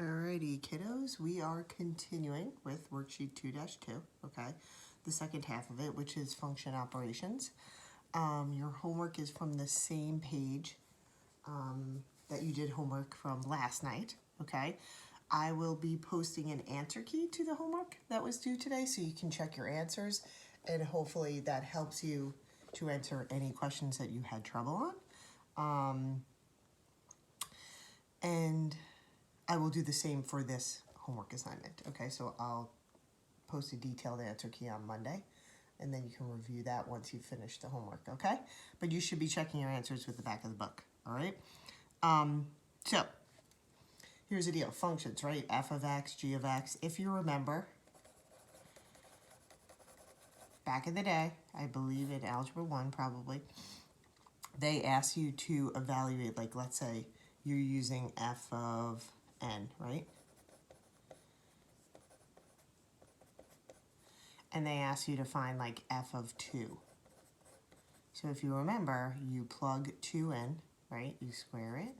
Alrighty, kiddos, we are continuing with worksheet 2-2, okay? The second half of it, which is function operations. Your homework is from the same page that you did homework from last night, okay? I will be posting an answer key to the homework that was due today so you can check your answers, and hopefully that helps you to answer any questions that you had trouble on. And I will do the same for this homework assignment, okay? So I'll post a detailed answer key on Monday, and then you can review that once you finish the homework, okay? But you should be checking your answers with the back of the book, all right? So here's the deal, functions, right? F of x, g of x. If you remember, back in the day, I believe in Algebra 1 probably, they asked you to evaluate, like let's say you're using f of n, right? And they ask you to find like f of 2. So if you remember, you plug 2 in, right? You square it.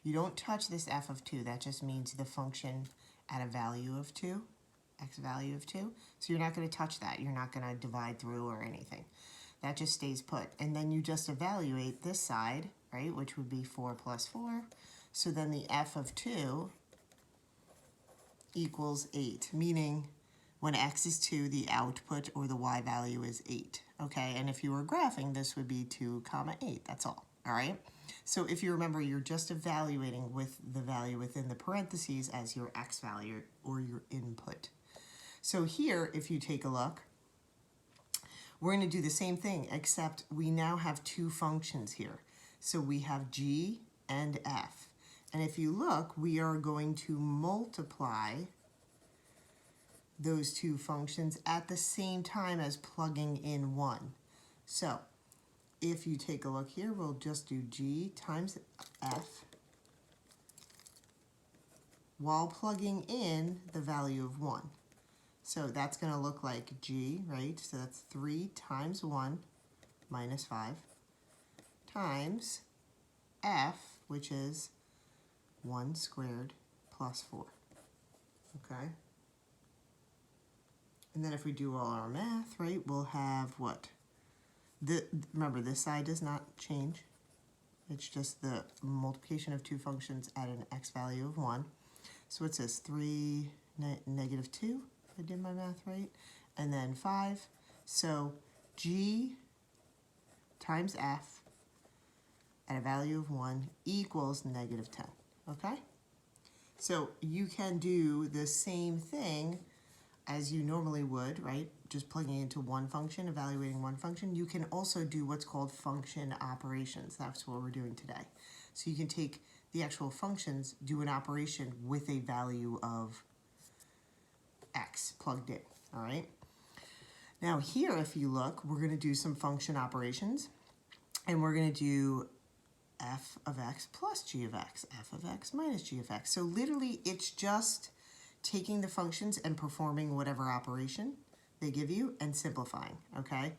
You don't touch this f of 2. That just means the function at a value of 2, x value of 2. So you're not going to touch that. You're not going to divide through or anything. That just stays put. And then you just evaluate this side, right, which would be 4 plus 4. So then the f of 2 equals 8, meaning when x is 2, the output or the y value is 8, okay? And if you were graphing, this would be 2, 8, that's all right? So if you remember, you're just evaluating with the value within the parentheses as your x value or your input. So here, if you take a look, we're going to do the same thing, except we now have two functions here. So we have g and f. And if you look, we are going to multiply those two functions at the same time as plugging in 1. So if you take a look here, we'll just do g times f while plugging in the value of 1. So that's going to look like g, right? So that's 3 times 1 minus 5 times f, which is 1 squared plus 4, okay? And then if we do all our math, right, we'll have what? Remember, this side does not change. It's just the multiplication of two functions at an x value of 1. So it says 3 negative 2, if I did my math right, and then 5. So g times f at a value of 1 equals negative 10, okay? So you can do the same thing as you normally would, right? Just plugging into one function, evaluating one function. You can also do what's called function operations. That's what we're doing today. So you can take the actual functions, do an operation with a value of x plugged in, all right? Now here, if you look, we're going to do some function operations, and we're going to do f of x plus g of x, f of x minus g of x. So literally, it's just taking the functions and performing whatever operation they give you and simplifying, okay?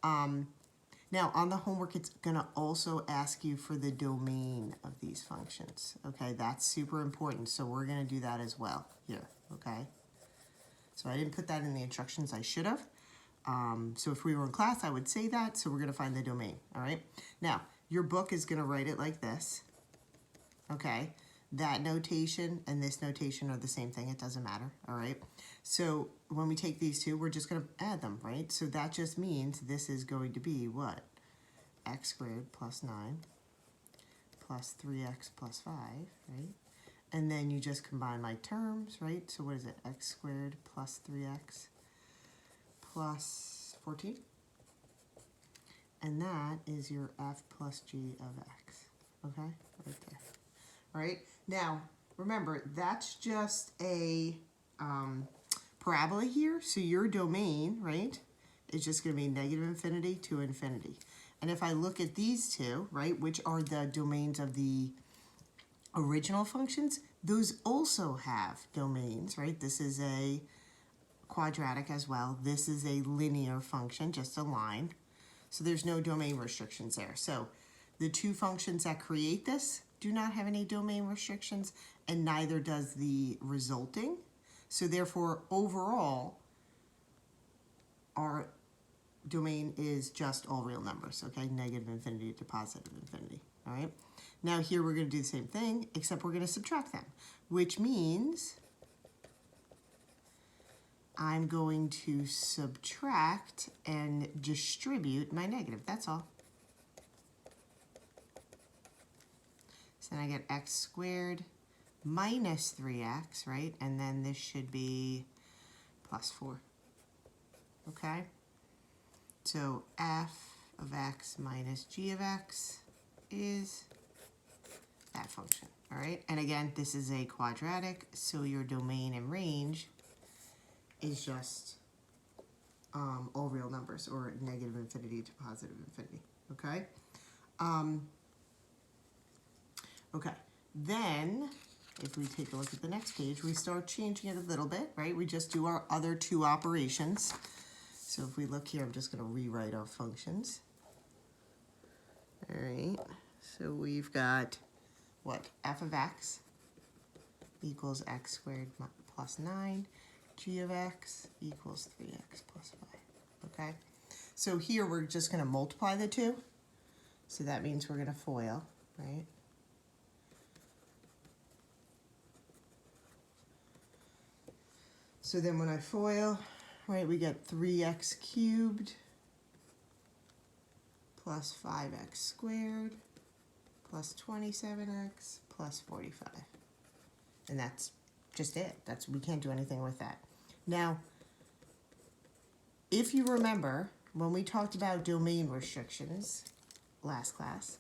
Now, on the homework, it's going to also ask you for the domain of these functions, okay? That's super important, so we're going to do that as well here, okay? So I didn't put that in the instructions. I should have. So if we were in class, I would say that, so we're going to find the domain, all right? Now, your book is going to write it like this, okay? That notation and this notation are the same thing. It doesn't matter, all right? So when we take these two, we're just going to add them, right? So that just means this is going to be what? X squared plus 9 plus 3x plus 5, right? And then you just combine my terms, right? So what is it? X squared plus 3x plus 14. And that is your f plus g of x, okay? Right there. All right, now remember, that's just a parabola here, so your domain, right, is just going to be negative infinity to infinity. And if I look at these two, right, which are the domains of the original functions, those also have domains, right? This is a quadratic as well. This is a linear function, just a line. So there's no domain restrictions there. So the two functions that create this do not have any domain restrictions, and neither does the resulting. So therefore, overall, our domain is just all real numbers, okay? Negative infinity to positive infinity, all right? Now here we're going to do the same thing, except we're going to subtract them, which means I'm going to subtract and distribute my negative, that's all. So then I get x squared minus 3x, right? And then this should be plus 4, okay? So f of x minus g of x is that function, all right? And again, this is a quadratic, so your domain and range is just all real numbers, or negative infinity to positive infinity, okay? Okay, then if we take a look at the next page, we start changing it a little bit, right? We just do our other two operations. So if we look here, I'm just going to rewrite our functions. All right, so we've got what? F of x equals x squared plus 9. G of x equals 3x plus 5, okay? So here we're just going to multiply the two. So that means we're going to FOIL, right? So then when I FOIL, right, we get 3x cubed plus 5x squared plus 27x plus 45. And that's just it. We can't do anything with that. Now, if you remember, when we talked about domain restrictions last class,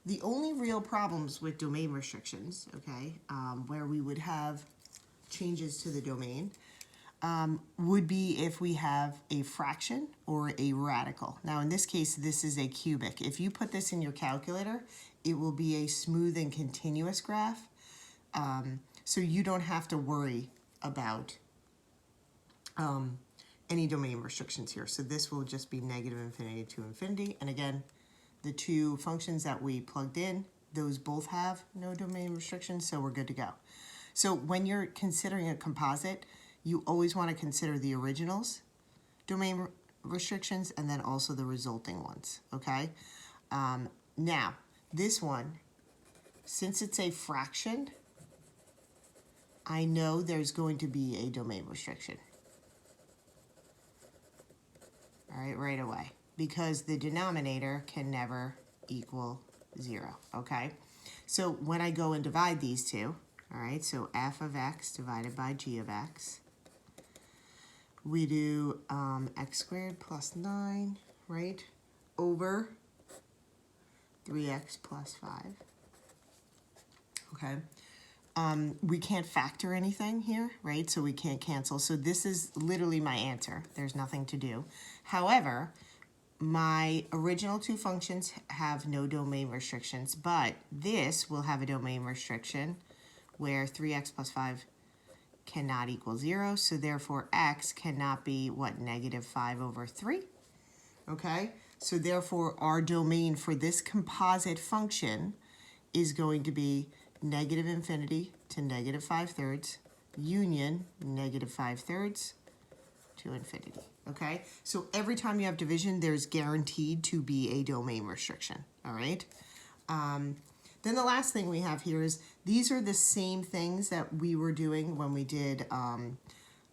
the only real problems with domain restrictions, okay, where we would have changes to the domain, would be if we have a fraction or a radical. Now, in this case, this is a cubic. If you put this in your calculator, it will be a smooth and continuous graph. So you don't have to worry about any domain restrictions here. So this will just be negative infinity to infinity. And again, the two functions that we plugged in, those both have no domain restrictions, so we're good to go. So when you're considering a composite, you always want to consider the originals domain restrictions and then also the resulting ones, okay? Now, this one, since it's a fraction, I know there's going to be a domain restriction. All right, right away, because the denominator can never equal 0, okay? So when I go and divide these two, all right, so f of x divided by g of x, we do x squared plus 9, right, over 3x plus 5, okay? We can't factor anything here, right? So we can't cancel. So this is literally my answer. There's nothing to do. However, my original two functions have no domain restrictions, but this will have a domain restriction where 3x plus 5 cannot equal 0. So therefore, x cannot be, what, negative 5 over 3? Okay? So therefore, our domain for this composite function is going to be negative infinity to negative 5/3, union negative 5/3 to infinity, okay? So every time you have division, there's guaranteed to be a domain restriction, all right? Then the last thing we have here is these are the same things that we were doing when we did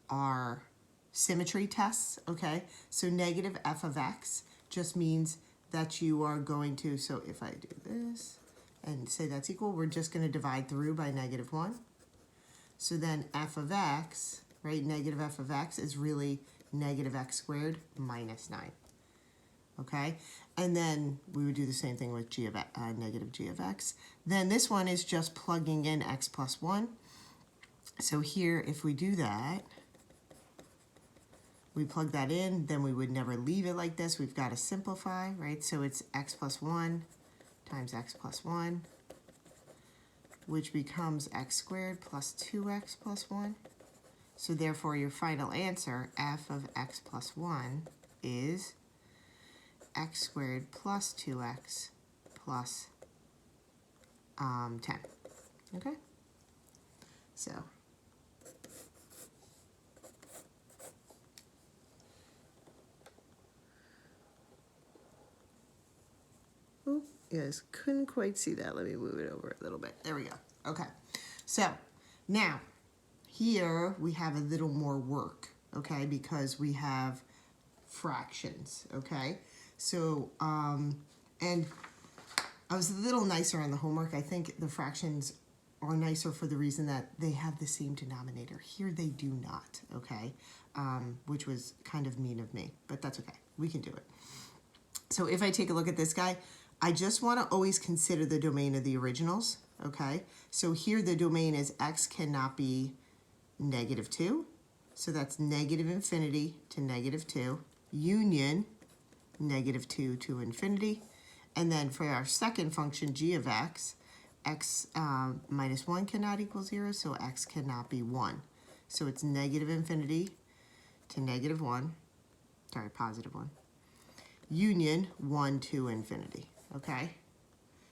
our symmetry tests, okay? So negative f of x just means that you are going to, so if I do this, and say that's equal, we're just going to divide through by negative 1. So then f of x, right, negative f of x is really negative x squared minus 9. Okay? And then we would do the same thing with g of negative g of x. Then this one is just plugging in x plus 1. So here, if we do that, we plug that in, then we would never leave it like this. We've got to simplify, right? So it's x plus 1 times x plus 1, which becomes x squared plus 2x plus 1. So therefore, your final answer, f of x plus 1, is x squared plus 2x plus 10. Okay? So, oh, yes, couldn't quite see that. Let me move it over a little bit. There we go. Okay. So, now, here we have a little more work, okay, because we have fractions, okay? So, and I was a little nicer on the homework. I think the fractions are nicer for the reason that they have the same denominator. Here they do not, okay? Which was kind of mean of me, but that's okay. We can do it. So if I take a look at this guy, I just want to always consider the domain of the originals, okay? So here the domain is x cannot be -2. So that's negative infinity to -2, union -2 to infinity. And then for our second function, g of x, x minus 1 cannot equal 0, so x cannot be 1. So it's negative infinity to -1, sorry, positive 1, union 1 to infinity, okay?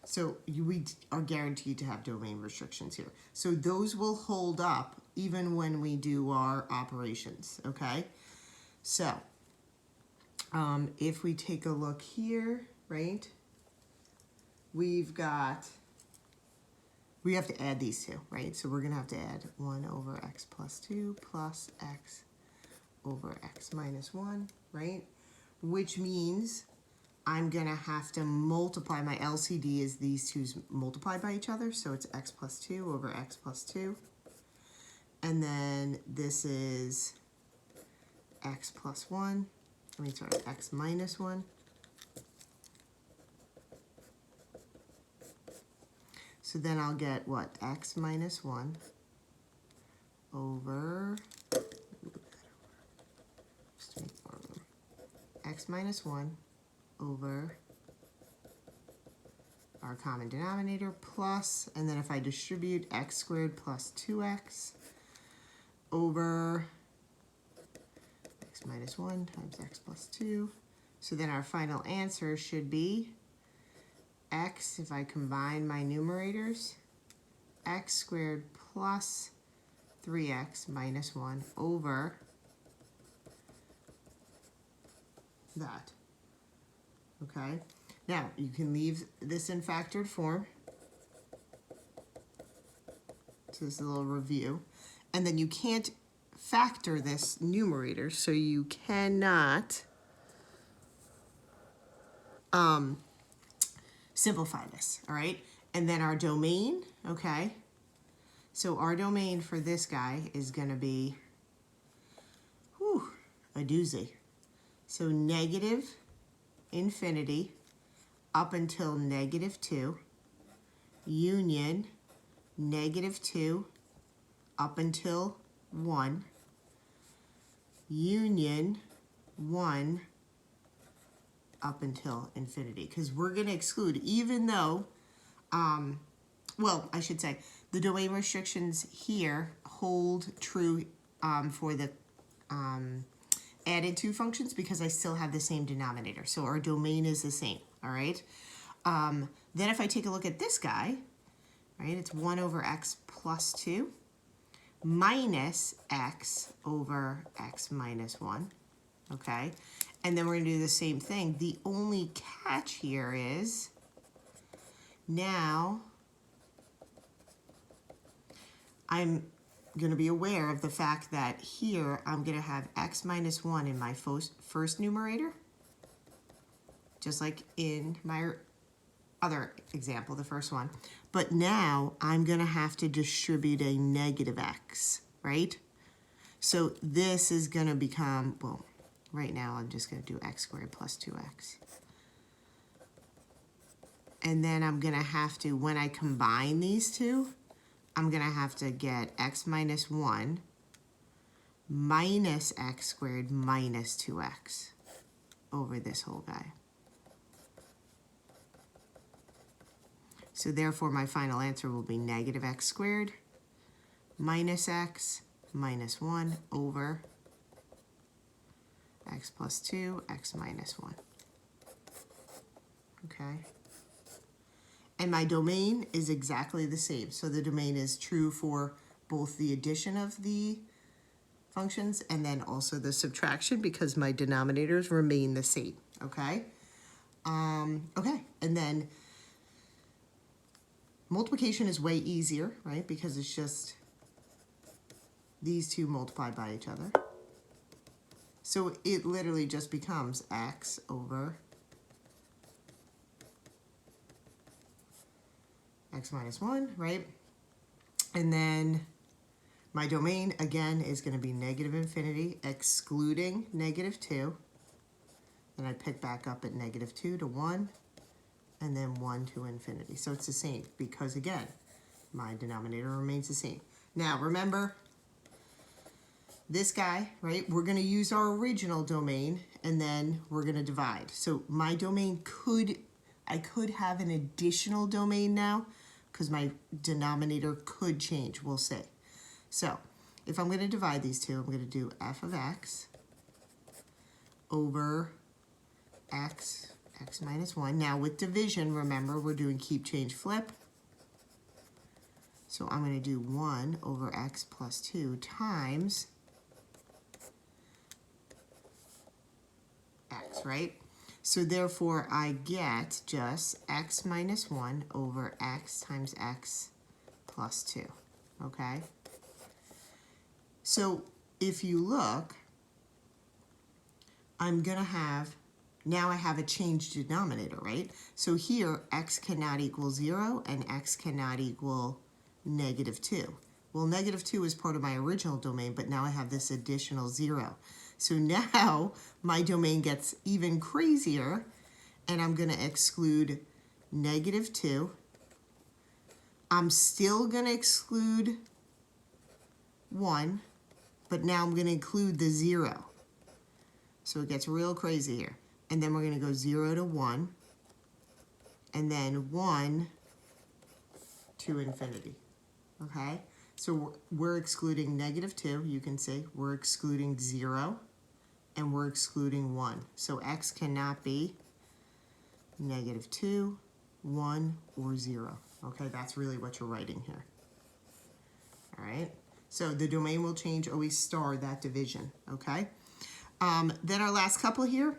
So we are guaranteed to have domain restrictions here. So those will hold up even when we do our operations, okay? So if we take a look here, right, we have to add these two, right? So we're going to have to add 1 over x plus 2 plus x over x minus 1, right? Which means I'm going to have to multiply, my LCD is these twos multiplied by each other, so it's x plus 2 over x plus 2. And then this is x plus 1, x minus 1. So then I'll get what? X minus 1 over, x minus 1 over our common denominator plus, and then if I distribute, x squared plus 2x over x minus 1 times x plus 2. So then our final answer should be x, if I combine my numerators, x squared plus 3x minus 1 over that. Okay? Now, you can leave this in factored form. So this is a little review. And then you can't factor this numerator, so you cannot simplify this, all right? And then our domain, okay? So our domain for this guy is going to be, a doozy. So negative infinity up until -2, union -2 up until 1, union 1 up until infinity, because we're going to exclude, even though, well, I should say, the domain restrictions here hold true for the added two functions because I still have the same denominator. So our domain is the same, all right? Then if I take a look at this guy, right, it's 1 over x plus 2 minus x over x minus 1, okay? And then we're going to do the same thing. The only catch here is now I'm going to be aware of the fact that here I'm going to have x minus 1 in my first numerator, just like in my other example, the first one. But now I'm going to have to distribute a negative x, right? So this is going to become, well, right now I'm just going to do x squared plus 2x. And then I'm going to have to, when I combine these two, I'm going to have to get x minus 1 minus x squared minus 2x over this whole guy. So therefore, my final answer will be negative x squared minus x minus 1 over x plus 2, x minus 1. Okay? And my domain is exactly the same. So the domain is true for both the addition of the functions and then also the subtraction because my denominators remain the same, okay? Okay, and then multiplication is way easier, right? Because it's just these two multiplied by each other. So it literally just becomes x over x minus 1, right? And then my domain, again, is going to be negative infinity, excluding negative 2. Then I pick back up at negative 2 to 1, and then 1 to infinity. So it's the same because, again, my denominator remains the same. Now, remember, this guy, right, we're going to use our original domain, and then we're going to divide. So my domain I could have an additional domain now because my denominator could change, we'll see. So if I'm going to divide these two, I'm going to do f of x over x minus 1. Now with division, remember, we're doing keep, change, flip. So I'm going to do 1 over x plus 2 times x, right? So therefore, I get just x minus 1 over x times x plus 2, okay? So if you look, I'm going to have, now I have a changed denominator, right? So here, x cannot equal 0 and x cannot equal negative 2. Well, negative 2 is part of my original domain, but now I have this additional 0. So now my domain gets even crazier, and I'm going to exclude negative 2. I'm still going to exclude 1, but now I'm going to include the 0. So it gets real crazy here. And then we're going to go 0 to 1, and then 1 to infinity, okay? So we're excluding negative 2, you can see. We're excluding 0, and we're excluding 1. So x cannot be negative 2, 1, or 0. Okay, that's really what you're writing here. All right, so the domain will change, always star that division, okay? Then our last couple here,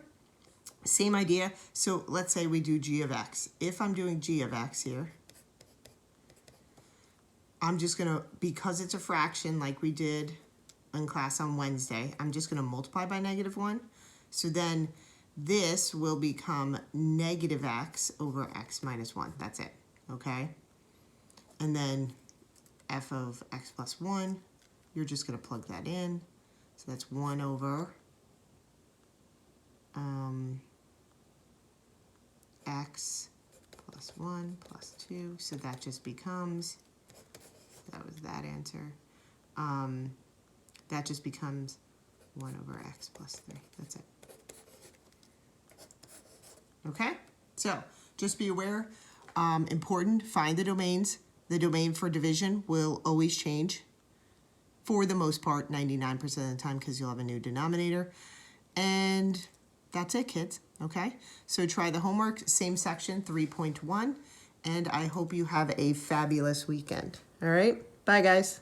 same idea. So let's say we do g of x. If I'm doing g of x here, I'm just going to, because it's a fraction like we did in class on Wednesday, I'm just going to multiply by negative 1. So then this will become negative x over x minus 1. That's it, okay? And then f of x plus 1, you're just going to plug that in. So that's 1 over x plus 1 plus 2. So that just becomes, that was that answer. That just becomes 1 over x plus 3. That's it. Okay? So just be aware, important, find the domains. The domain for division will always change for the most part, 99% of the time, because you'll have a new denominator. And that's it, kids, okay? So try the homework, same section, 3.1, and I hope you have a fabulous weekend. All right? Bye, guys.